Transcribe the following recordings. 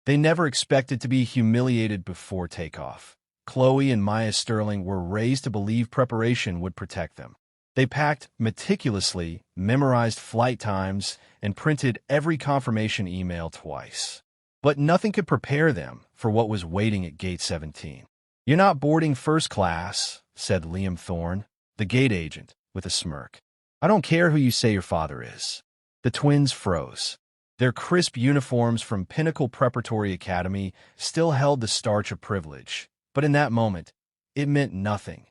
They never expected to be humiliated before takeoff. Chloe and Maya Sterling were raised to believe preparation would protect them. They packed meticulously, memorized flight times, and printed every confirmation email twice. But nothing could prepare them for what was waiting at Gate 17. "You're not boarding first class," said Liam Thorne, the gate agent, with a smirk. "I don't care who you say your father is." The twins froze. Their crisp uniforms from Pinnacle Preparatory Academy still held the starch of privilege, but in that moment, it meant nothing.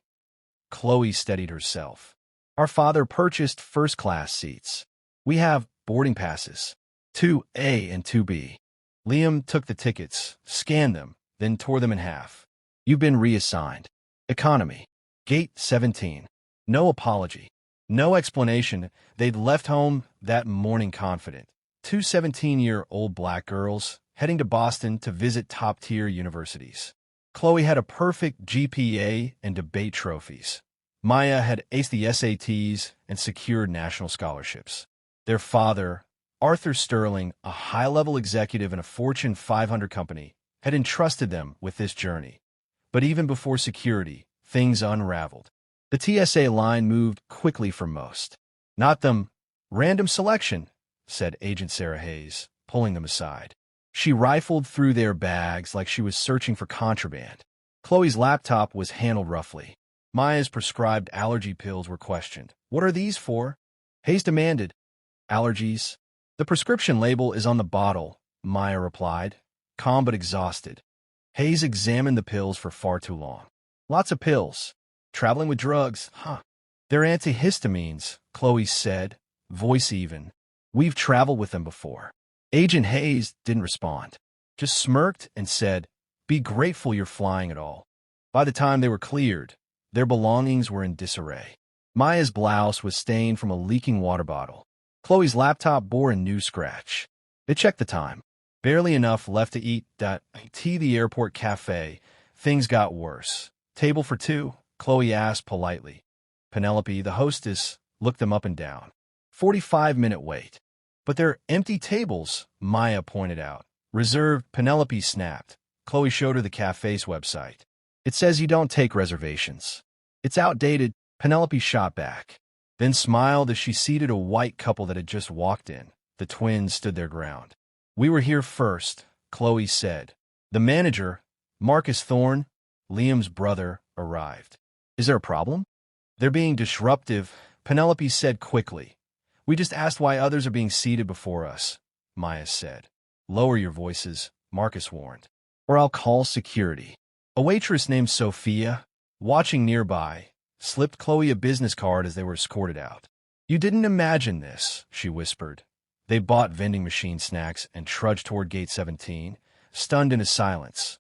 Chloe steadied herself. "Our father purchased first-class seats. We have boarding passes, 2A and 2B. Liam took the tickets, scanned them, then tore them in half. "You've been reassigned. Economy. Gate 17. No apology. No explanation. They'd left home that morning confident. Two 17-year-old black girls heading to Boston to visit top-tier universities. Chloe had a perfect GPA and debate trophies. Maya had aced the SATs and secured national scholarships. Their father, Arthur Sterling, a high-level executive in a Fortune 500 company, had entrusted them with this journey. But even before security, things unraveled. The TSA line moved quickly for most. "Not them. Random selection," said Agent Sarah Hayes, pulling them aside. She rifled through their bags like she was searching for contraband. Chloe's laptop was handled roughly. Maya's prescribed allergy pills were questioned. "What are these for?" Hayes demanded. "Allergies. The prescription label is on the bottle," Maya replied, calm but exhausted. Hayes examined the pills for far too long. "Lots of pills. Traveling with drugs, huh?" "They're antihistamines," Chloe said, voice even. "We've traveled with them before." Agent Hayes didn't respond, just smirked and said, "Be grateful you're flying at all." By the time they were cleared, their belongings were in disarray. Maya's blouse was stained from a leaking water bottle. Chloe's laptop bore a new scratch. They checked the time. Barely enough left to eat tea the airport cafe. Things got worse. "Table for two?" Chloe asked politely. Penelope, the hostess, looked them up and down. 45-minute wait. "But they're empty tables," Maya pointed out. "Reserved," Penelope snapped. Chloe showed her the cafe's website. "It says you don't take reservations." "It's outdated," Penelope shot back, then smiled as she seated a white couple that had just walked in. The twins stood their ground. "We were here first," Chloe said. "The manager, Marcus Thorne, Liam's brother, arrived." "Is there a problem?" "They're being disruptive," Penelope said quickly. "We just asked why others are being seated before us," Maya said. "Lower your voices," Marcus warned, "or I'll call security." A waitress named Sophia, watching nearby, slipped Chloe a business card as they were escorted out. "You didn't imagine this," she whispered. They bought vending machine snacks and trudged toward Gate 17, stunned into silence.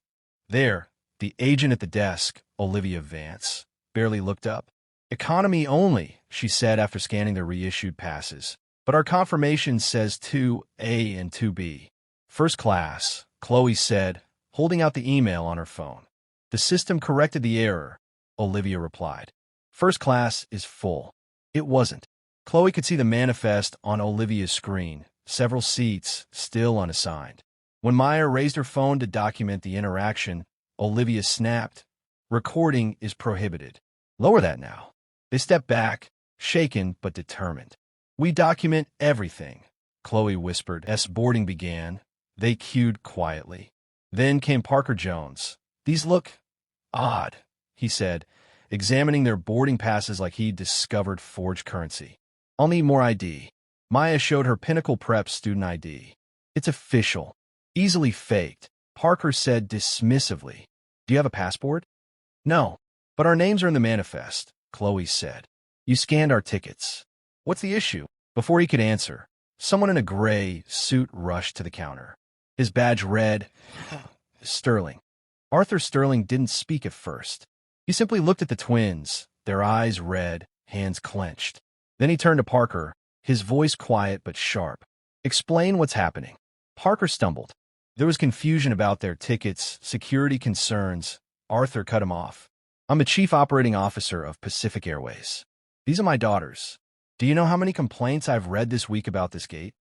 There, the agent at the desk, Olivia Vance, barely looked up. "Economy only," she said after scanning their reissued passes. "But our confirmation says 2A and 2B. First class," Chloe said, holding out the email on her phone. "The system corrected the error," Olivia replied. "First class is full." It wasn't. Chloe could see the manifest on Olivia's screen, several seats still unassigned. When Maya raised her phone to document the interaction, Olivia snapped, "Recording is prohibited." "Lower that now." They stepped back, shaken but determined. "We document everything," Chloe whispered as boarding began. They queued quietly. Then came Parker Jones. "These look odd," he said, examining their boarding passes like he'd discovered forged currency. "I'll need more ID." Maya showed her Pinnacle Prep student ID. "It's official. Easily faked," Parker said dismissively. "Do you have a passport?" "No, but our names are in the manifest," Chloe said. "You scanned our tickets." "What's the issue?" Before he could answer, someone in a gray suit rushed to the counter. His badge read, Sterling. Arthur Sterling didn't speak at first. He simply looked at the twins, their eyes red, hands clenched. Then he turned to Parker, his voice quiet but sharp. "Explain what's happening." Parker stumbled. There was confusion about their tickets, security concerns. Arthur cut him off. "I'm the chief operating officer of Pacific Airways. These are my daughters. Do you know how many complaints I've read this week about this gate?"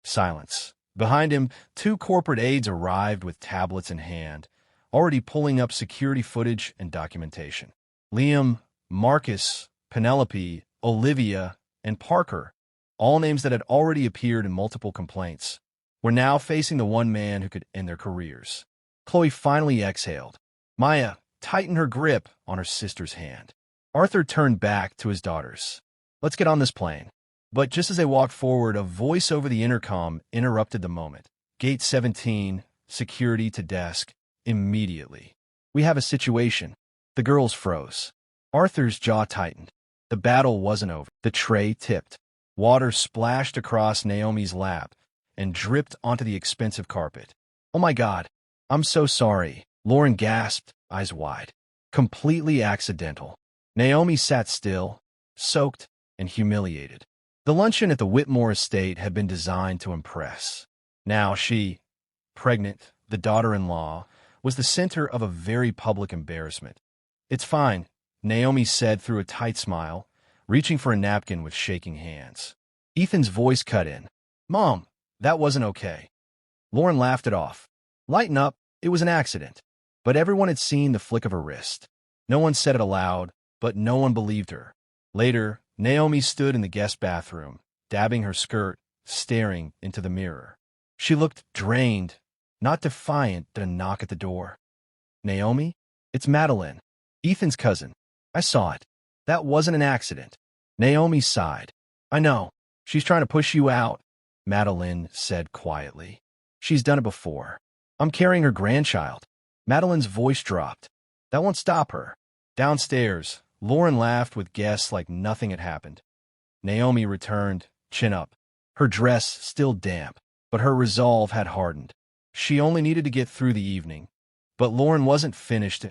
Silence. Behind him, two corporate aides arrived with tablets in hand, already pulling up security footage and documentation. Liam, Marcus, Penelope, Olivia, and Parker, all names that had already appeared in multiple complaints, were now facing the one man who could end their careers. Chloe finally exhaled. Maya tightened her grip on her sister's hand. Arthur turned back to his daughters. "Let's get on this plane." But just as they walked forward, a voice over the intercom interrupted the moment. "Gate 17, security to desk, immediately. We have a situation." The girls froze. Arthur's jaw tightened. The battle wasn't over. The tray tipped. Water splashed across Naomi's lap and dripped onto the expensive carpet. "Oh my God, I'm so sorry," Lauren gasped, eyes wide. Completely accidental. Naomi sat still, soaked and humiliated. The luncheon at the Whitmore estate had been designed to impress. Now she, pregnant, the daughter-in-law, was the center of a very public embarrassment. "It's fine," Naomi said through a tight smile, reaching for a napkin with shaking hands. Ethan's voice cut in. "Mom, that wasn't okay." Lauren laughed it off. "Lighten up, it was an accident." But everyone had seen the flick of her wrist. No one said it aloud, but no one believed her. Later, Naomi stood in the guest bathroom, dabbing her skirt, staring into the mirror. She looked drained, not defiant at a knock at the door. "Naomi? It's Madeline, Ethan's cousin. I saw it. That wasn't an accident." Naomi sighed. "I know. She's trying to push you out," Madeline said quietly. "She's done it before. I'm carrying her grandchild." Madeline's voice dropped. "That won't stop her." Downstairs, Lauren laughed with guests like nothing had happened. Naomi returned, chin up. Her dress still damp, but her resolve had hardened. She only needed to get through the evening. But Lauren wasn't finished.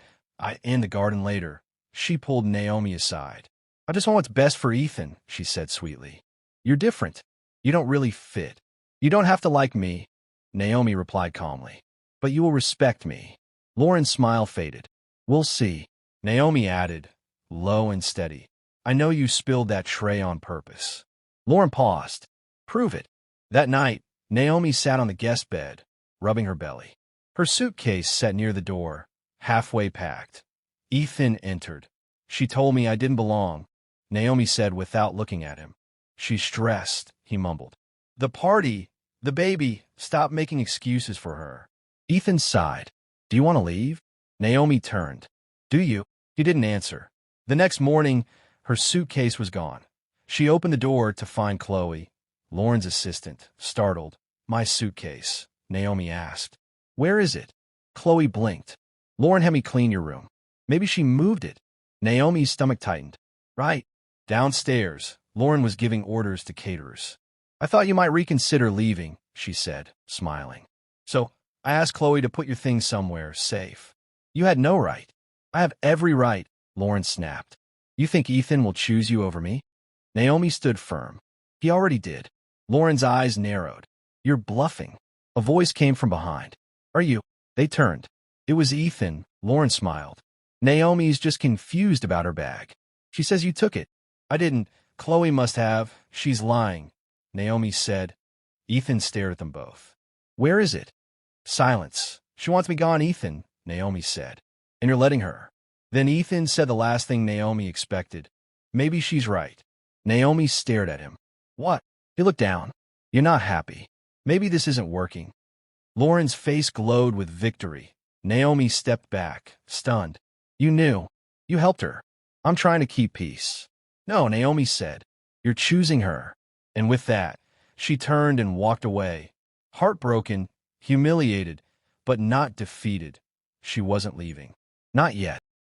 In the garden later, she pulled Naomi aside. "I just want what's best for Ethan," she said sweetly. "You're different. You don't really fit. You don't have to like me," Naomi replied calmly. "But you will respect me." Lauren's smile faded. "We'll see," Naomi added, low and steady. "I know you spilled that tray on purpose." Lauren paused. "Prove it." That night, Naomi sat on the guest bed, rubbing her belly. Her suitcase sat near the door, halfway packed. Ethan entered. "She told me I didn't belong," Naomi said without looking at him. "She's stressed," he mumbled. "The party, the baby, stop making excuses for her." Ethan sighed. "Do you want to leave?" Naomi turned. "Do you?" He didn't answer. The next morning, her suitcase was gone. She opened the door to find Chloe, Lauren's assistant, startled. "My suitcase," Naomi asked. "Where is it?" Chloe blinked. "Lauren had me clean your room. Maybe she moved it." Naomi's stomach tightened. "Right." Downstairs, Lauren was giving orders to caterers. "I thought you might reconsider leaving," she said, smiling. "So I asked Chloe to put your things somewhere safe." "You had no right." "I have every right," Lauren snapped. "You think Ethan will choose you over me?" Naomi stood firm. "He already did." Lauren's eyes narrowed. "You're bluffing." A voice came from behind. "Are you?" They turned. It was Ethan. Lauren smiled. "Naomi's just confused about her bag. She says you took it." "I didn't. Chloe must have. She's lying," Naomi said. Ethan stared at them both. "Where is it?" Silence. "She wants me gone, Ethan," Naomi said. "And you're letting her." Then Ethan said the last thing Naomi expected. "Maybe she's right." Naomi stared at him. "What?" He looked down. "You're not happy. Maybe this isn't working." Lauren's face glowed with victory. Naomi stepped back, stunned. "You knew. You helped her." "I'm trying to keep peace." "No," Naomi said. "You're choosing her." And with that, she turned and walked away. Heartbroken, humiliated, but not defeated. She wasn't leaving. Not yet.